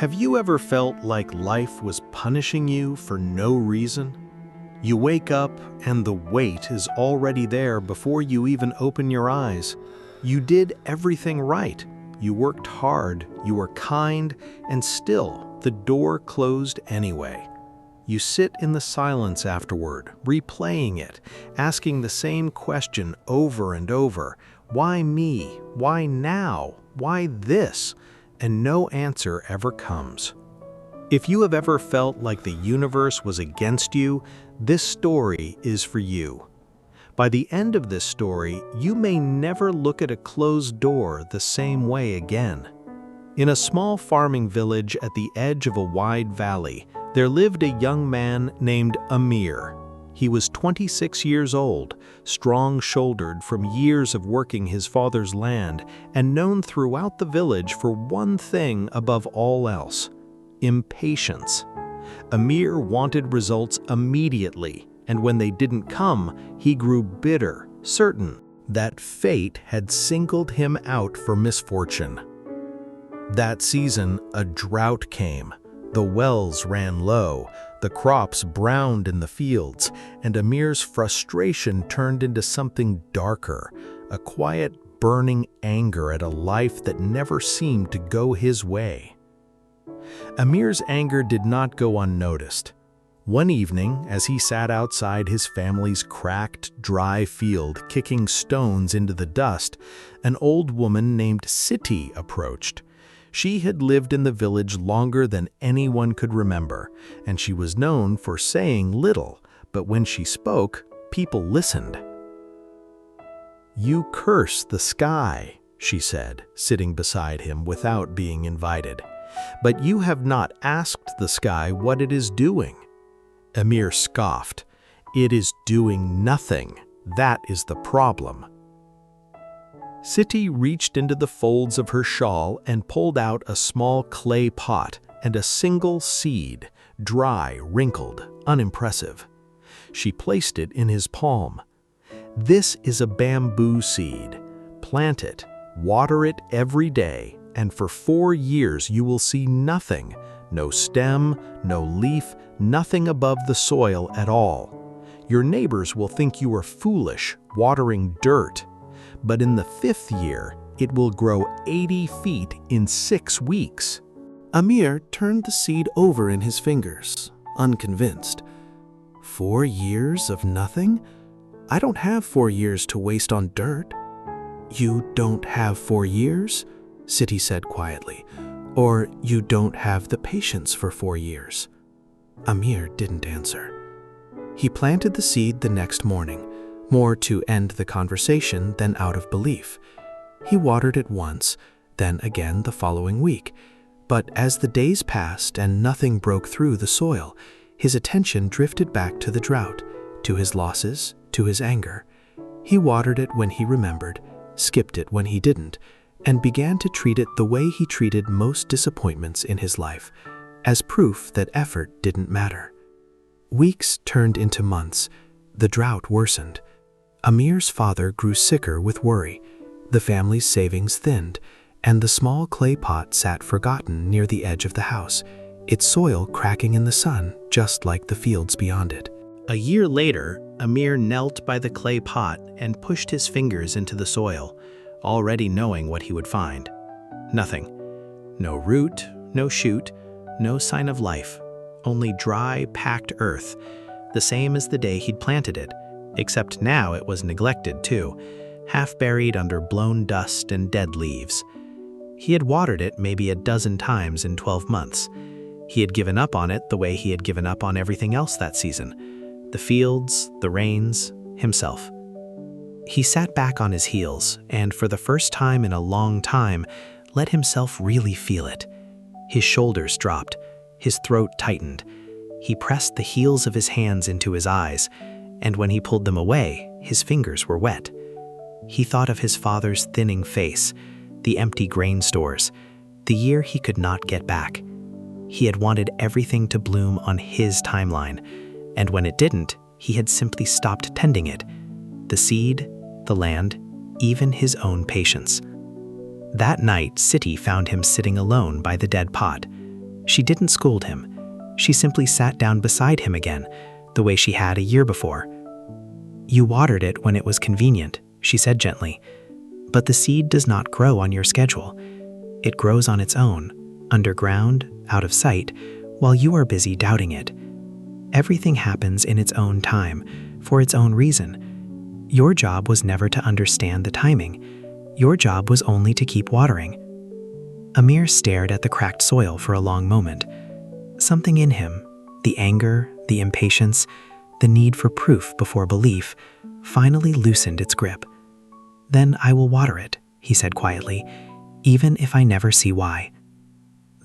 Have you ever felt like life was punishing you for no reason? You wake up and the weight is already there before you even open your eyes. You did everything right. You worked hard, you were kind, and still the door closed anyway. You sit in the silence afterward, replaying it, asking the same question over and over. Why me? Why now? Why this? And no answer ever comes. If you have ever felt like the universe was against you, this story is for you. By the end of this story, you may never look at a closed door the same way again. In a small farming village at the edge of a wide valley, there lived a young man named Amir. He was 26 years old, strong-shouldered from years of working his father's land, and known throughout the village for one thing above all else: impatience. Amir wanted results immediately, and when they didn't come, he grew bitter, certain that fate had singled him out for misfortune. That season, a drought came. The wells ran low, the crops browned in the fields, and Amir's frustration turned into something darker, a quiet, burning anger at a life that never seemed to go his way. Amir's anger did not go unnoticed. One evening, as he sat outside his family's cracked, dry field kicking stones into the dust, an old woman named Sitti approached. She had lived in the village longer than anyone could remember, and she was known for saying little, but when she spoke, people listened. "You curse the sky," she said, sitting beside him without being invited. "But you have not asked the sky what it is doing." Amir scoffed. "It is doing nothing. That is the problem." Sitti reached into the folds of her shawl and pulled out a small clay pot and a single seed, dry, wrinkled, unimpressive. She placed it in his palm. "This is a bamboo seed. Plant it, water it every day, and for 4 years you will see nothing, no stem, no leaf, nothing above the soil at all. Your neighbors will think you are foolish, watering dirt. But in the 5th year, it will grow 80 feet in 6 weeks. Amir turned the seed over in his fingers, unconvinced. 4 years of nothing? I don't have 4 years to waste on dirt. You don't have 4 years? Sitti said quietly. Or you don't have the patience for 4 years. Amir didn't answer. He planted the seed the next morning, more to end the conversation than out of belief. He watered it once, then again the following week. But as the days passed and nothing broke through the soil, his attention drifted back to the drought, to his losses, to his anger. He watered it when he remembered, skipped it when he didn't, and began to treat it the way he treated most disappointments in his life, as proof that effort didn't matter. Weeks turned into months. The drought worsened. Amir's father grew sicker with worry. The family's savings thinned, and the small clay pot sat forgotten near the edge of the house, its soil cracking in the sun just like the fields beyond it. A year later, Amir knelt by the clay pot and pushed his fingers into the soil, already knowing what he would find. Nothing. No root, no shoot, no sign of life. Only dry, packed earth, the same as the day he'd planted it. Except now it was neglected too, half buried under blown dust and dead leaves. He had watered it maybe a dozen times in 12 months. He had given up on it the way he had given up on everything else that season: the fields, the rains, himself. He sat back on his heels and, for the first time in a long time, let himself really feel it. His shoulders dropped, his throat tightened. He pressed the heels of his hands into his eyes, and when he pulled them away, his fingers were wet. He thought of his father's thinning face, the empty grain stores, the year he could not get back. He had wanted everything to bloom on his timeline, and when it didn't, he had simply stopped tending it. The seed, the land, even his own patience. That night, Sitti found him sitting alone by the dead pot. She didn't scold him. She simply sat down beside him again, the way she had a year before. "You watered it when it was convenient," she said gently. "But the seed does not grow on your schedule. It grows on its own, underground, out of sight, while you are busy doubting it. Everything happens in its own time, for its own reason. Your job was never to understand the timing. Your job was only to keep watering." Amir stared at the cracked soil for a long moment. Something in him, the anger, the impatience, the need for proof before belief, finally loosened its grip. "Then I will water it," he said quietly, "even if I never see why."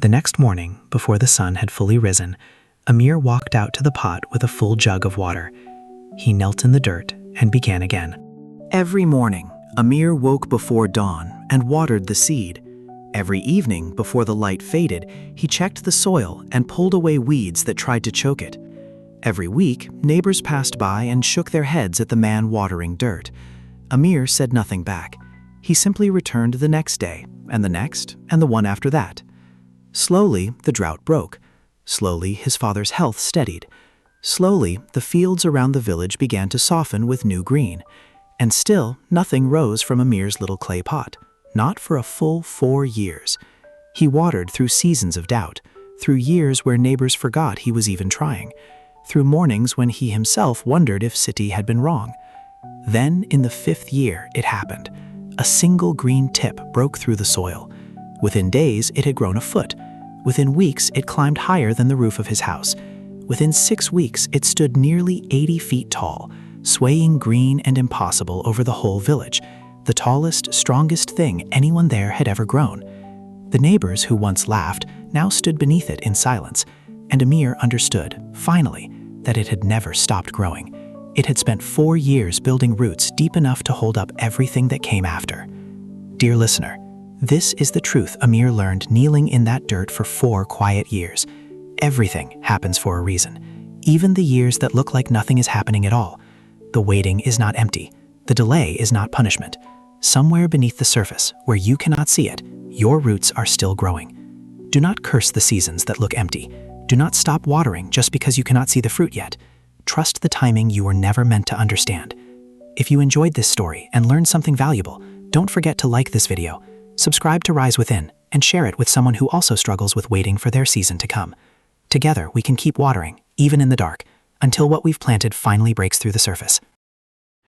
The next morning, before the sun had fully risen, Amir walked out to the pot with a full jug of water. He knelt in the dirt and began again. Every morning, Amir woke before dawn and watered the seed. Every evening, before the light faded, he checked the soil and pulled away weeds that tried to choke it. Every week, neighbors passed by and shook their heads at the man watering dirt. Amir said nothing back. He simply returned the next day, and the next, and the one after that. Slowly, the drought broke. Slowly, his father's health steadied. Slowly, the fields around the village began to soften with new green. And still, nothing rose from Amir's little clay pot. Not for a full 4 years. He watered through seasons of doubt, through years where neighbors forgot he was even trying, through mornings when he himself wondered if Sitti had been wrong. Then, in the 5th year, it happened. A single green tip broke through the soil. Within days, it had grown a foot. Within weeks, it climbed higher than the roof of his house. Within 6 weeks, it stood nearly 80 feet tall, swaying green and impossible over the whole village, the tallest, strongest thing anyone there had ever grown. The neighbors who once laughed now stood beneath it in silence, and Amir understood, finally, that it had never stopped growing. It had spent 4 years building roots deep enough to hold up everything that came after. Dear listener, this is the truth Amir learned kneeling in that dirt for 4 quiet years. Everything happens for a reason, even the years that look like nothing is happening at all. The waiting is not empty. The delay is not punishment. Somewhere beneath the surface, where you cannot see it, your roots are still growing. Do not curse the seasons that look empty. Do not stop watering just because you cannot see the fruit yet. Trust the timing you were never meant to understand. If you enjoyed this story and learned something valuable, don't forget to like this video, subscribe to Rise Within, and share it with someone who also struggles with waiting for their season to come. Together, we can keep watering, even in the dark, until what we've planted finally breaks through the surface.